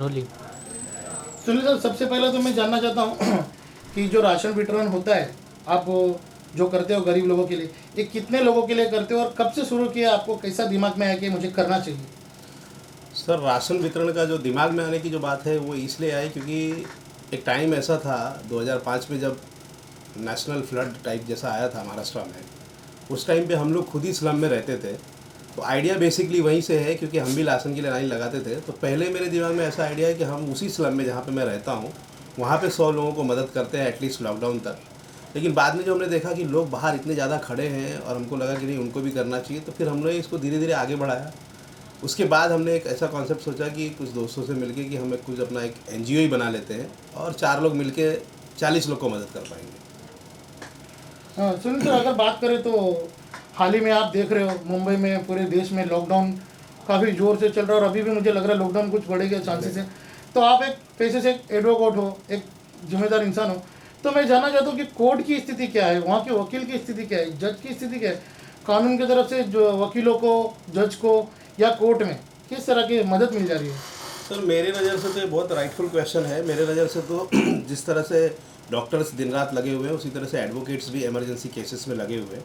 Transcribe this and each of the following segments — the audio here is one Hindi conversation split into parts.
होली। सुनील सर, सबसे पहले तो मैं जानना चाहता हूँ कि जो राशन वितरण होता है, आप जो करते हो गरीब लोगों के लिए, ये कितने लोगों के लिए करते हो और कब से शुरू किया? आपको कैसा दिमाग में आया कि मुझे करना चाहिए? सर, राशन वितरण का जो दिमाग में आने की जो बात है वो इसलिए आई क्योंकि एक टाइम ऐसा था 2005 में जब नेशनल फ्लड टाइप जैसा आया था महाराष्ट्र में। उस टाइम पे हम लोग खुद ही स्लम में रहते थे। तो आइडिया बेसिकली वहीं से है क्योंकि हम भी राशन के लिए लाइन लगाते थे। तो पहले मेरे दिमाग में ऐसा आइडिया है कि हम उसी स्लम में जहाँ पे मैं रहता हूँ वहाँ पे 100 लोगों को मदद करते हैं एटलीस्ट लॉकडाउन तक। लेकिन बाद में जो हमने देखा कि लोग बाहर इतने ज़्यादा खड़े हैं और हमको लगा कि नहीं, उनको भी करना चाहिए, तो फिर हमने इसको धीरे धीरे आगे बढ़ाया। उसके बाद हमने एक ऐसा कॉन्सेप्ट सोचा कि कुछ दोस्तों से मिलके कि हम कुछ अपना एक एनजीओ ही बना लेते हैं और 4 लोग मिलके 40 लोग को मदद कर पाएंगे। हाँ सुनील सर, अगर बात करें तो हाल ही में आप देख रहे हो मुंबई में, पूरे देश में लॉकडाउन काफ़ी ज़ोर से चल रहा है और अभी भी मुझे लग रहा है लॉकडाउन कुछ बढ़ेगा चांसेस है। तो आप एक पैसे से एक एडवोकेट हो, एक जिम्मेदार इंसान हो, तो मैं जानना चाहता हूँ कि कोर्ट की स्थिति क्या है, वहाँ के वकील की स्थिति क्या है, जज की स्थिति क्या है, कानून की तरफ से जो वकीलों को, जज को या कोर्ट में किस तरह की मदद मिल जा रही है? सर, मेरी नज़र से तो ये बहुत राइटफुल क्वेश्चन है। मेरे नज़र से तो जिस तरह से डॉक्टर्स दिन रात लगे हुए हैं उसी तरह से एडवोकेट्स भी इमरजेंसी केसेस में लगे हुए हैं।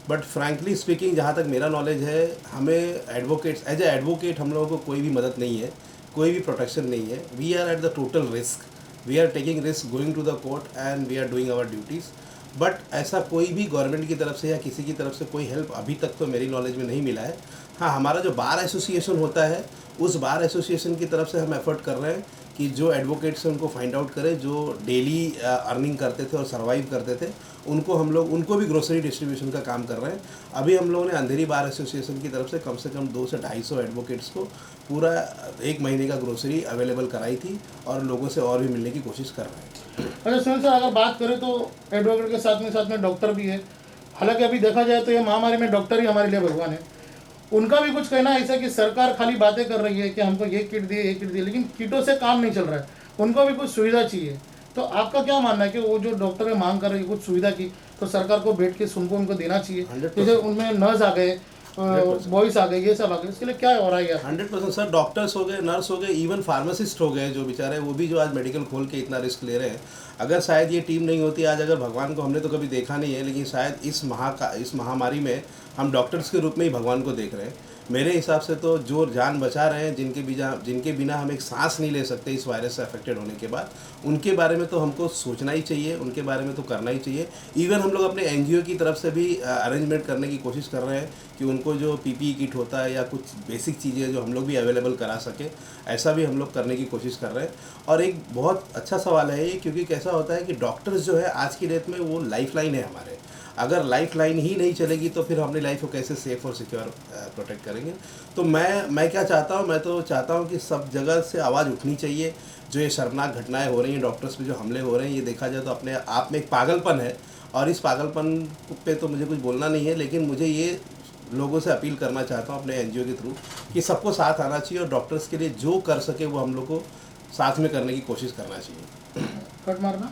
बट फ्रैंकली स्पीकिंग, जहाँ तक मेरा नॉलेज है, हमें एडवोकेट्स एज ए एडवोकेट हम लोगों को कोई भी मदद नहीं है, कोई भी प्रोटेक्शन नहीं है। We are at the total risk, we are taking risk going to the court and we are doing our duties. But ऐसा कोई भी गवर्नमेंट की तरफ से या किसी की तरफ से कोई हेल्प अभी तक तो मेरी नॉलेज में नहीं मिला है। हाँ, हमारा जो बार एसोसिएशन होता है उस बार एसोसिएशन की तरफ से हम एफर्ट कर रहे हैं कि जो एडवोकेट्स हैं उनको फाइंड आउट करें, जो डेली अर्निंग करते थे और सर्वाइव करते थे, उनको हम लोग उनको भी ग्रोसरी डिस्ट्रीब्यूशन का काम कर रहे हैं। अभी हम लोगों ने अंधेरी बार एसोसिएशन की तरफ से कम 200 से 250 एडवोकेट्स को पूरा 1 महीने का ग्रोसरी अवेलेबल कराई थी और लोगों से और भी मिलने की कोशिश कर रहे हैं। अच्छा सुनील सर, अगर बात करें तो एडवोकेट के साथ में डॉक्टर भी है। हालांकि अभी देखा जाए तो ये महामारी में डॉक्टर ही हमारे लिए भगवान है। उनका भी कुछ कहना ऐसा कि सरकार खाली बातें कर रही है कि हमको ये किट दिए, ये किट दिए, लेकिन किटों से काम नहीं चल रहा है, उनको भी कुछ सुविधा चाहिए। तो आपका क्या मानना है कि वो जो डॉक्टर है मांग कर रही है कुछ सुविधा की, तो सरकार को बैठ के सुनको उनको देना चाहिए? 100%। जैसे उनमें नर्स आ गए, 100%। बॉयस आ गए, ये सब आ गए, इसके लिए क्या हो रहा है यार? 100% सर, डॉक्टर्स हो गए, नर्स हो गए, इवन फार्मासिस्ट हो गए, जो बेचारे वो भी जो आज मेडिकल खोल के इतना रिस्क ले रहे हैं। अगर शायद ये टीम नहीं होती आज, अगर भगवान को हमने तो कभी देखा नहीं है, लेकिन शायद इस महामारी में हम डॉक्टर्स के रूप में ही भगवान को देख रहे हैं। मेरे हिसाब से तो जो जान बचा रहे हैं, जिनके बिना हम एक सांस नहीं ले सकते इस वायरस से अफेक्टेड होने के बाद, उनके बारे में तो हमको सोचना ही चाहिए, उनके बारे में तो करना ही चाहिए। इवन हम लोग अपने एनजीओ की तरफ से भी अरेंजमेंट करने की कोशिश कर रहे हैं कि उनको जो पीपीई किट होता है या कुछ बेसिक चीज़ें जो हम लोग भी अवेलेबल करा सके, ऐसा भी हम लोग करने की कोशिश कर रहे हैं। और एक बहुत अच्छा सवाल है ये, क्योंकि कैसा होता है कि डॉक्टर्स जो है आज की डेट में वो लाइफ लाइन है हमारे। अगर लाइफ लाइन ही नहीं चलेगी तो फिर हम अपनी लाइफ को कैसे सेफ और सिक्योर प्रोटेक्ट करेंगे? तो मैं क्या चाहता हूँ, मैं तो चाहता हूँ कि सब जगह से आवाज़ उठनी चाहिए। जो ये शर्मनाक घटनाएं हो रही हैं, डॉक्टर्स पे जो हमले हो रहे हैं, ये देखा जाए तो अपने आप में एक पागलपन है। और इस पागलपन पे तो मुझे कुछ बोलना नहीं है, लेकिन मुझे ये लोगों से अपील करना चाहता हूँ अपने एनजीओ के थ्रू कि सबको साथ आना चाहिए और डॉक्टर्स के लिए जो कर सके वो हम लोग को साथ में करने की कोशिश करना चाहिए। कट मारना।